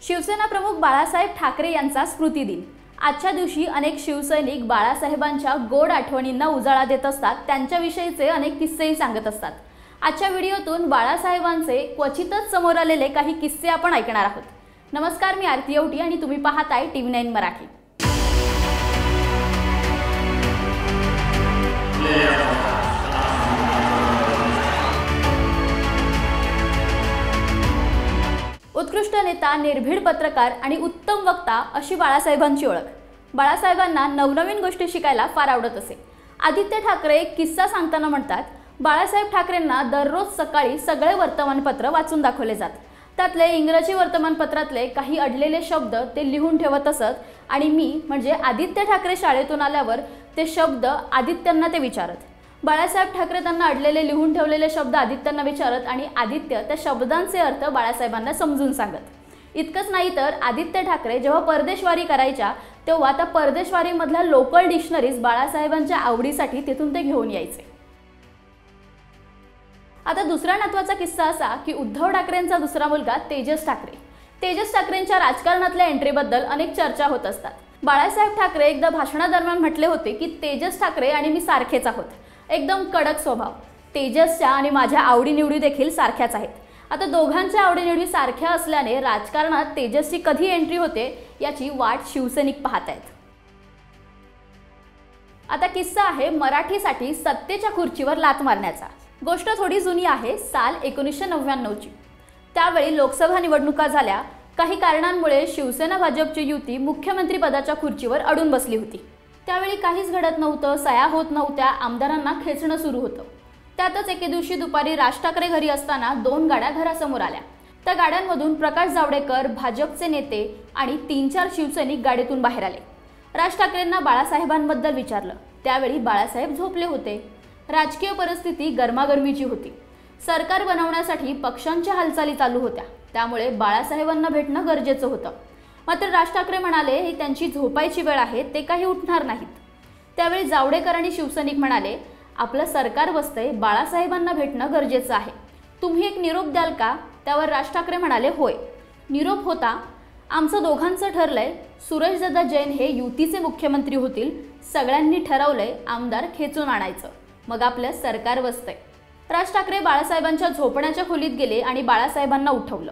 शिवसेना प्रमुख बाळासाहेब ठाकरे यांचा स्मृती दिन। आजच्या दिवशी अनेक शिवसैनिक बाळासाहेबांच्या गोड आठवणींना उजाळा देत असतात, त्यांच्याविषयीचे अनेक किस्सेही सांगत असतात। आजच्या व्हिडिओतून बाळासाहेबांचे क्वचितच समोर आलेले काही किस्से आपण ऐकणार आहोत। नमस्कार, मी आरती औटी आणि तुम्ही पाहताय TV9 मराठी। उत्कृष्ट नेता, निर्भीड पत्रकार आणि उत्तम वक्ता अशी बाळासाहेबांची ओळख। बाळासाहेबांना नवनवीन गोष्टी शिकायला फार आवडत असे। आदित्य ठाकरे एक किस्सा सांगताना म्हणतात, बाळासाहेब ठाकरेंना दररोज सकाळी सगळे वर्तमानपत्र वाचून दाखवले जात। त्यातले इंग्रजी वर्तमानपत्रातले काही अडलेले शब्द ते लिहून ठेवत असत आणि मी म्हणजे आदित्य ठाकरे शाळेतून आल्यावर ते शब्द आदित्यांना ते विचारत। बाळासाहेब ठाकरे त्यांना अडलेले लिहून ठेवलेले शब्द आदित्यांना विचारत आणि आदित्य त्या शब्दांचे अर्थ बाळासाहेबांना समजून सांगत। इतकंच नाही तर आदित्य ठाकरे जेव्हा परदेशवारी करायच्या तेव्हा त्या परदेशवारीमधल्या लोकल डिक्शनरीज बाळासाहेबांच्या आवडीसाठी तिथून ते घेऊन यायचे। आता दुसरा महत्त्वाचा किस्सा असा की उद्धव ठाकरेंचा दुसरा मुलगा तेजस ठाकरेंच्या राजकारणातल्या एंट्रीबद्दल अनेक चर्चा होत असतात। बाळासाहेब ठाकरे एकदा भाषणादरम्यान म्हटले होते की तेजस ठाकरे आणि मी सारखेच आहोत, एकदम कडक स्वभाव। तेजसच्या आणि माझ्या आवडीनिवडी देखील सारख्याच आहेत। आता दोघांच्या आवडीनिवडी सारख्या असल्याने राजकारणात तेजसची कधी एंट्री होते याची वाट शिवसैनिक पाहत आहेत। आता किस्सा आहे मराठीसाठी सत्तेच्या खुर्चीवर लात मारण्याचा। गोष्ट थोडी जुनी आहे, साल 1999ची। त्यावेळी लोकसभा निवडणुका झाल्या। काही कारणांमुळे शिवसेना भाजपची युती मुख्यमंत्री पदाच्या खुर्चीवर अडून बसली होती। त्यावेळी काहीच घडत नव्हतं, सह्या होत नव्हत्या, आमदारांना खेचणं सुरू होतं। त्यातच एके दिवशी दुपारी राज ठाकरे घरी असताना 2 गाड्या घरासमोर आल्या। त्या गाड्यांमधून प्रकाश जावडेकर, भाजपचे नेते आणि 3-4 शिवसैनिक गाडीतून बाहेर आले। राज ठाकरेंना बाळासाहेबांबद्दल विचारलं। त्यावेळी बाळासाहेब झोपले होते। राजकीय परिस्थिती गरमागरमीची होती। सरकार बनवण्यासाठी पक्षांच्या हालचाली चालू होत्या, त्यामुळे बाळासाहेबांना भेटणं गरजेचं होतं। मात्र राज ठाकरे म्हणाले ही त्यांची झोपायची वेळ आहे, ते काही उठणार नाहीत। त्यावेळी जावडेकर आणि शिवसैनिक म्हणाले, आपलं सरकार बसतंय, बाळासाहेबांना भेटणं गरजेचं आहे, तुम्ही एक निरोप द्याल का? त्यावर राज ठाकरे म्हणाले, होय। निरोप होता, आमचं दोघांचं ठरलंय, सुरेशदादा जैन हे युतीचे मुख्यमंत्री होतील, सगळ्यांनी ठरवलंय आमदार खेचून आणायचं, मग आपलं सरकार बसतंय। राज ठाकरे बाळासाहेबांच्या झोपण्याच्या खोलीत गेले आणि बाळासाहेबांना उठवलं।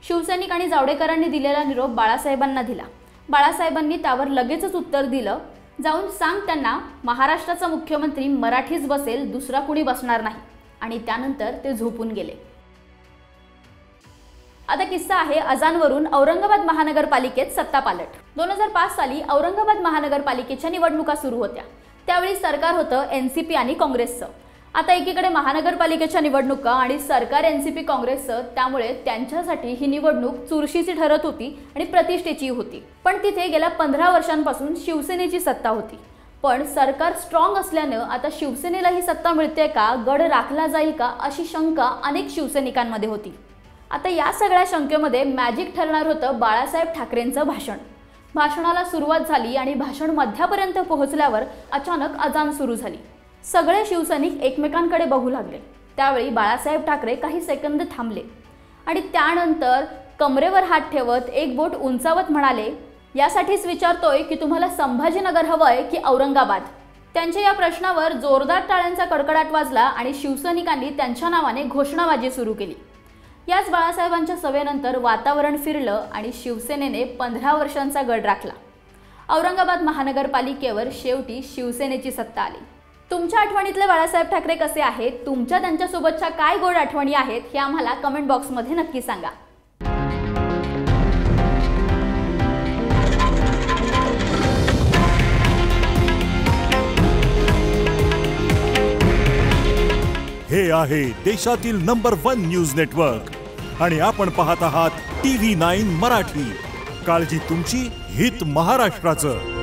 शिवसैनिक आणि जावडेकरांनी दिलेला निरोप बाळासाहेबांना दिला। बाळासाहेबांनी त्यावर लगेचच उत्तर दिलं, जाऊन सांग त्यांना महाराष्ट्राचा मुख्यमंत्री मराठीच बसेल, दुसरा कुणी बसणार नाही। आणि त्यानंतर ते झोपून गेले। आता किस्सा आहे अजानवरून औरंगाबाद महानगरपालिकेत सत्तापालट। 2005 साली औरंगाबाद महानगरपालिकेच्या निवडणुका सुरू होत्या। त्यावेळी सरकार होतं NCP आणि काँग्रेसचं। आता एकीकडे महानगरपालिकेच्या निवडणुका आणि सरकार NCP काँग्रेसचं, त्यामुळे त्यांच्यासाठी ही निवडणूक चुरशीची ठरत होती आणि प्रतिष्ठेची होती। पण तिथे गेल्या 15 वर्षांपासून शिवसेनेची सत्ता होती। पण सरकार स्ट्रॉंग असल्यानं आता शिवसेनेला ही सत्ता मिळते का, गड राखला जाईल का अशी शंका अनेक शिवसैनिकांमध्ये होती। आता या सगळ्या शंकेमध्ये मॅजिक ठरणार होतं बाळासाहेब ठाकरेंचं भाषण। भाषणाला सुरुवात झाली आणि भाषण मध्यापर्यंत पोहोचल्यावर अचानक अजान सुरू झाली। सगळे शिवसैनिक एकमेकांकडे बघू लागले। त्यावेळी बाळासाहेब ठाकरे काही सेकंद थांबले आणि त्यानंतर कमरेवर हात ठेवत एक बोट उंचावत म्हणाले, यासाठीच विचारतोय की तुम्हाला संभाजीनगर हवंय की औरंगाबाद? त्यांच्या या प्रश्नावर जोरदार टाळ्यांचा कडकडाट वाजला आणि शिवसैनिकांनी त्यांच्या नावाने घोषणाबाजी सुरू केली। याच बाळासाहेबांच्या सभेनंतर वातावरण फिरलं आणि शिवसेनेने 15 वर्षांचा गड राखला। औरंगाबाद महानगरपालिकेवर शेवटी शिवसेनेची सत्ता आली। तुमच्या आठवणीतले बाळासाहेब ठाकरे कसे आहेत, तुमच्या त्यांच्यासोबतच्या काय गोड आठवणी आहेत हे आम्हाला कमेंट बॉक्समध्ये नक्की सांगा। हे आहे देशातील नंबर 1 न्यूज नेटवर्क आणि आपण पाहत आहात TV9 मराठी। काळजी तुमची, हित महाराष्ट्राचं।